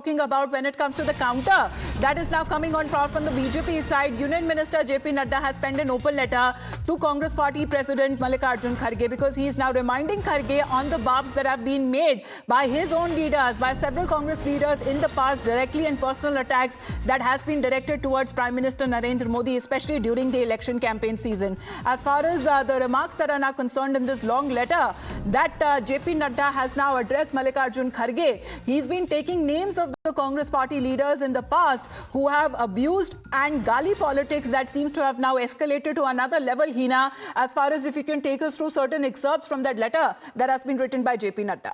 talking about when it comes to the counter that is now coming on from the BJP side. Union Minister JP Nadda has penned an open letter to Congress Party President Mallikarjun Kharge because he is now reminding Kharge on the barbs that have been made by his own leaders, by several Congress leaders in the past, directly and personal attacks that has been directed towards Prime Minister Narendra Modi, especially during the election campaign season. As far as the remarks that are now concerned in this long letter that JP Nadda has now addressed Mallikarjun Kharge, he's been taking names of the Congress party leaders in the past who have abused and gali politics that seems to have now escalated to another level. Hina, as far as if you can take us through certain excerpts from that letter that has been written by JP Nadda.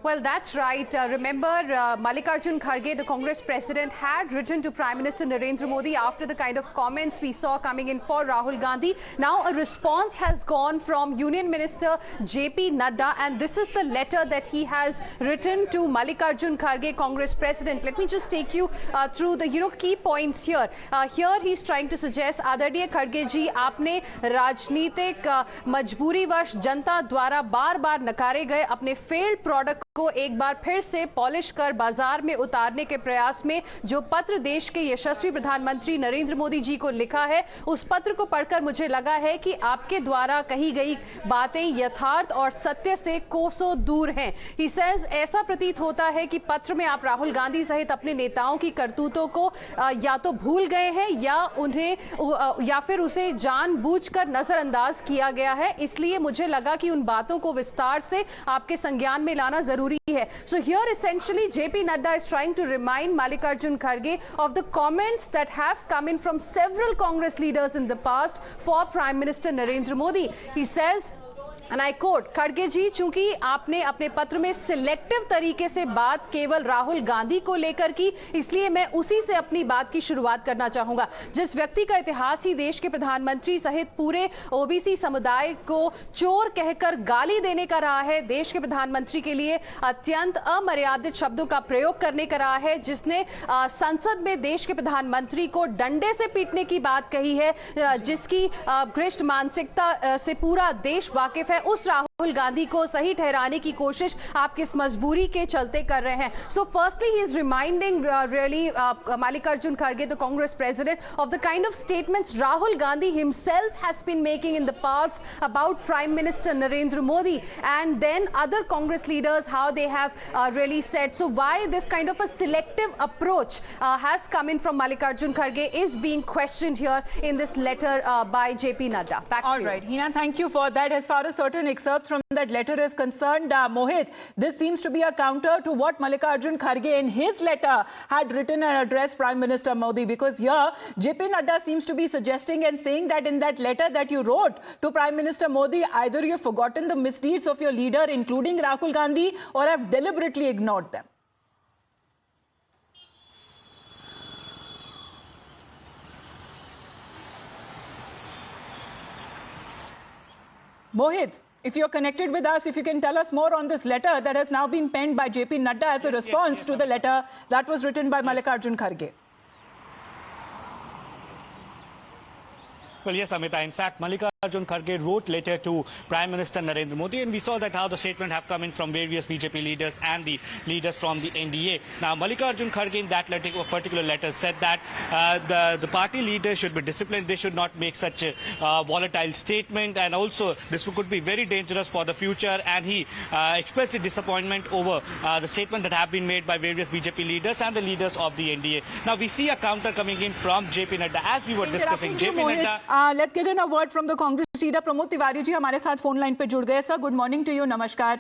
Well, that's right. Remember, Mallikarjun Kharge, the Congress president, had written to Prime Minister Narendra Modi after the kind of comments we saw coming in for Rahul Gandhi. Now a response has gone from Union Minister JP Nadda, and this is the letter that he has written to Mallikarjun Kharge, Congress president. Let me just take you through the key points here. Here he's trying to suggest, आदरणीय खड़गे जी, आपने राजनीतिक मजबूरीवश जनता द्वारा बार-बार नकारे गए अपने failed product को एक बार फिर से पॉलिश कर बाजार में उतारने के प्रयास में जो पत्र देश के यशस्वी प्रधानमंत्री नरेंद्र मोदी जी को लिखा है, उस पत्र को पढ़कर मुझे लगा है कि आपके द्वारा कही गई बातें यथार्थ और सत्य से कोसों दूर हैं। ही सेज, ऐसा प्रतीत होता है कि पत्र में आप राहुल गांधी सहित अपने नेताओं की करतूतों को या तो भूल गए हैं या फिर उसे जानबूझकर नजरअंदाज किया गया है। इसलिए मुझे लगा कि उन बातों को विस्तार से आपके संज्ञान में लाना जरूरी है। So here essentially JP Nadda is trying to remind Mallikarjun Kharge of the comments that have come in from several Congress leaders in the past for Prime Minister Narendra Modi. He says, and I quote, खड़गे जी, चूंकि आपने अपने पत्र में selective तरीके से बात केवल राहुल गांधी को लेकर की, इसलिए मैं उसी से अपनी बात की शुरुआत करना चाहूंगा। जिस व्यक्ति का इतिहास ही देश के प्रधानमंत्री सहित पूरे ओबीसी समुदाय को चोर कहकर गाली देने का रहा है, देश के प्रधानमंत्री के लिए अत्यंत अमर्यादित शब्दों का प्रयोग करने का रहा है, जिसने संसद में देश के प्रधानमंत्री को डंडे से पीटने की बात कही है, जिसकी भ्रष्ट मानसिकता से पूरा देश वाकिफ है, उस राहुल गांधी को सही ठहराने की कोशिश आप किस मजबूरी के चलते कर रहे हैं। So firstly he is reminding really Mallikarjun Kharge, the Congress president, of the kind of statements Rahul Gandhi himself has been making in the past about Prime Minister Narendra Modi, and then other Congress leaders, how they have really said. So why this kind of a selective approach has come in from Mallikarjun Kharge is being questioned here in this letter by JP Nadda. Back to you. All right, Hina, thank you for that. As far as certain excerpts from that letter is concerned, Mohit, this seems to be a counter to what Mallikarjun Kharge in his letter had written and addressed Prime Minister Modi, because here JP Nadda seems to be suggesting and saying that in that letter that you wrote to Prime Minister Modi, either you've forgotten the misdeeds of your leader, including Rahul Gandhi, or have deliberately ignored them. Mohit, if you're connected with us, if you can tell us more on this letter that has now been penned by JP Nadda as a response to the letter that was written by Mallikarjun Kharge. Well, yes, Amita. In fact, Mallikarjun Kharge wrote letter to Prime Minister Narendra Modi, and we saw that how the statement have come in from various BJP leaders and the leaders from the NDA. Now, Mallikarjun Kharge in that letter, particular letter said that the party leaders should be disciplined. They should not make such a volatile statement, and also this could be very dangerous for the future. And he expressed his disappointment over the statement that have been made by various BJP leaders and the leaders of the NDA. Now, we see a counter coming in from JP Nadda, as we were discussing. JP Nadda. Let's get in a word from the Congress leader. Pramod Tiwari ji हमारे साथ phone line पे जुड़ गए। Sir, good morning to you, नमस्कार।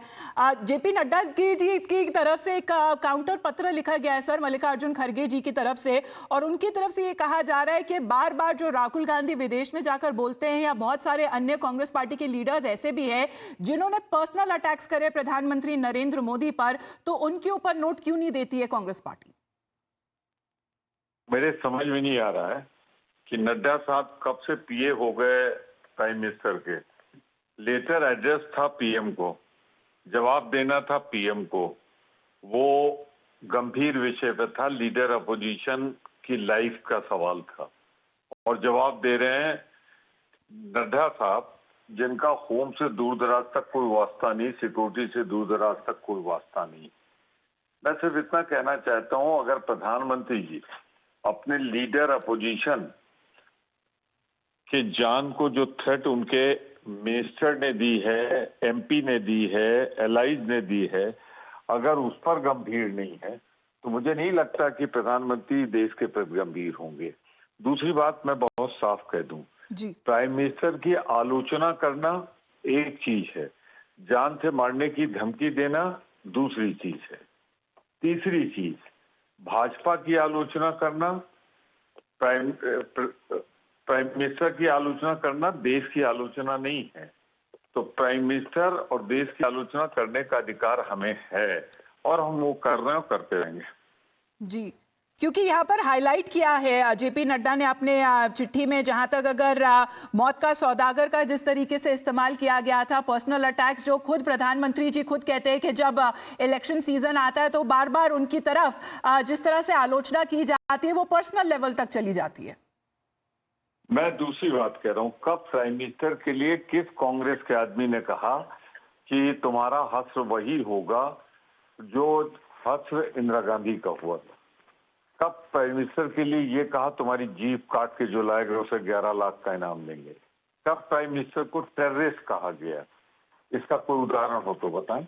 JP Nadda की तरफ से एक काउंटर पत्र लिखा गया है सर मल्लिकार्जुन खड़गे जी की तरफ से, और उनकी तरफ से ये कहा जा रहा है कि बार बार जो राहुल गांधी विदेश में जाकर बोलते हैं, या बहुत सारे अन्य कांग्रेस पार्टी के लीडर्स ऐसे भी हैं जिन्होंने पर्सनल अटैक्स करे प्रधानमंत्री नरेंद्र मोदी पर, तो उनके ऊपर नोट क्यों नहीं देती है कांग्रेस पार्टी? मेरे समझ में नहीं आ रहा है कि नड्डा साहब कब से पीए हो गए प्राइम मिनिस्टर के। लेटर एड्रेस था पीएम को, जवाब देना था पीएम को, वो गंभीर विषय पे था, लीडर अपोजिशन की लाइफ का सवाल था, और जवाब दे रहे हैं नड्डा साहब जिनका होम से दूर दराज तक कोई वास्ता नहीं, सिक्योरिटी से दूर दराज तक कोई वास्ता नहीं। मैं सिर्फ इतना कहना चाहता हूं, अगर प्रधानमंत्री जी अपने लीडर अपोजिशन के जान को जो थ्रेट उनके मिनिस्टर ने दी है, एमपी ने दी है, एलाइज ने दी है, अगर उस पर गंभीर नहीं है तो मुझे नहीं लगता कि प्रधानमंत्री देश के प्रति गंभीर होंगे। दूसरी बात मैं बहुत साफ कह दूं, प्राइम मिनिस्टर की आलोचना करना एक चीज है, जान से मारने की धमकी देना दूसरी चीज है। तीसरी चीज, भाजपा की आलोचना करना, प्राइम मिनिस्टर की आलोचना करना देश की आलोचना नहीं है। तो प्राइम मिनिस्टर और देश की आलोचना करने का अधिकार हमें है और हम वो कर रहे हैं और करते रहेंगे। जी, क्योंकि यहाँ पर हाईलाइट किया है जेपी नड्डा ने अपने चिट्ठी में, जहां तक अगर मौत का सौदागर का जिस तरीके से इस्तेमाल किया गया था, पर्सनल अटैक्स, जो खुद प्रधानमंत्री जी खुद कहते हैं कि जब इलेक्शन सीजन आता है तो बार बार उनकी तरफ जिस तरह से आलोचना की जाती है वो पर्सनल लेवल तक चली जाती है। मैं दूसरी बात कह रहा हूं, कब प्राइम मिनिस्टर के लिए किस कांग्रेस के आदमी ने कहा कि तुम्हारा हश्र वही होगा जो हश्र इंदिरा गांधी का हुआ था? कब प्राइम मिनिस्टर के लिए ये कहा तुम्हारी जीप काट के जो लाएगा उसे 11 लाख का इनाम देंगे? कब प्राइम मिनिस्टर को टेररिस्ट कहा गया? इसका कोई उदाहरण हो तो बताएं।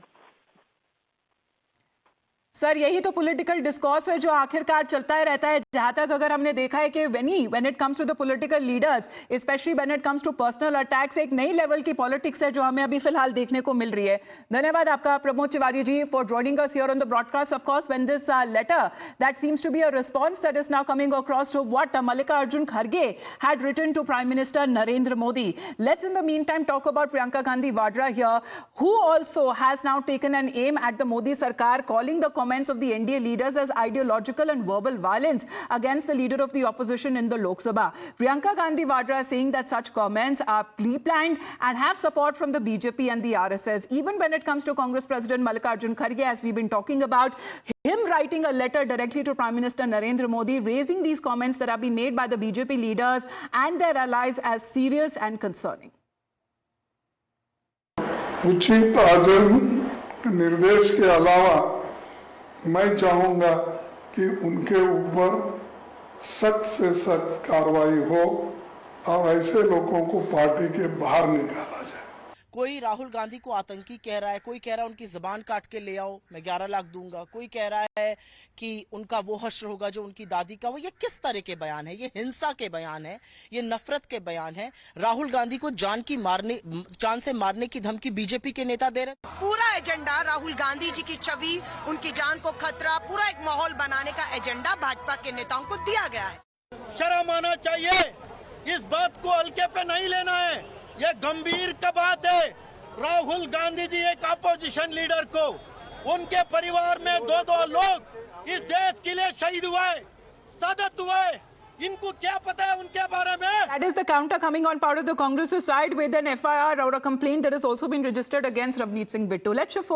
सर, यही तो पॉलिटिकल डिस्कोर्स है जो आखिरकार चलता ही रहता है। जहां तक अगर हमने देखा है कि when it comes to the political leaders, especially when it comes to personal attacks, एक नई लेवल की पॉलिटिक्स है जो हमें अभी फिलहाल देखने को मिल रही है। धन्यवाद आपका Pramod Tiwari ji for joining us here on the broadcast. Of course, when this letter that seems to be a response that is now coming across to what Mallikarjun Kharge had written to Prime Minister Narendra Modi. Let's in the meantime talk about Priyanka Gandhi Vadra here, who also has now taken an aim at the Modi Sarkar, calling the comments of the NDA leaders as ideological and verbal violence against the leader of the opposition in the Lok Sabha. Priyanka Gandhi Vadra is saying that such comments are pre-planned and have support from the BJP and the RSS. Even when it comes to Congress President Mallikarjun Kharge, as we've been talking about, him writing a letter directly to Prime Minister Narendra Modi, raising these comments that have been made by the BJP leaders and their allies as serious and concerning. उचित आचरण निर्देश के अलावा मैं चाहूंगा कि उनके ऊपर सख्त से सख्त कार्रवाई हो और ऐसे लोगों को पार्टी के बाहर निकाला जाए। कोई राहुल गांधी को आतंकी कह रहा है, कोई कह रहा है उनकी जबान काट के ले आओ, मैं 11 लाख दूंगा, कोई कह रहा है कि उनका वो हश्र होगा जो उनकी दादी का हो। ये किस तरह के बयान है? ये हिंसा के बयान है, ये नफरत के बयान है। राहुल गांधी को जान से मारने की धमकी बीजेपी के नेता दे रहे। पूरा एजेंडा राहुल गांधी जी की छवि, उनकी जान को खतरा, पूरा एक माहौल बनाने का एजेंडा भाजपा के नेताओं को दिया गया है। शर्म आना चाहिए, इस बात को हल्के पे नहीं लेना है, ये गंभीर का बात है। राहुल गांधी जी एक अपोजिशन लीडर को, उनके परिवार में 2-2 लोग इस देश के लिए शहीद हुए, शहादत हुए, इनको क्या पता है उनके बारे में? That is the counter coming on part of the Congress side with an FIR or a complaint that has also been registered against Ravneet Singh Bittu. Let's shift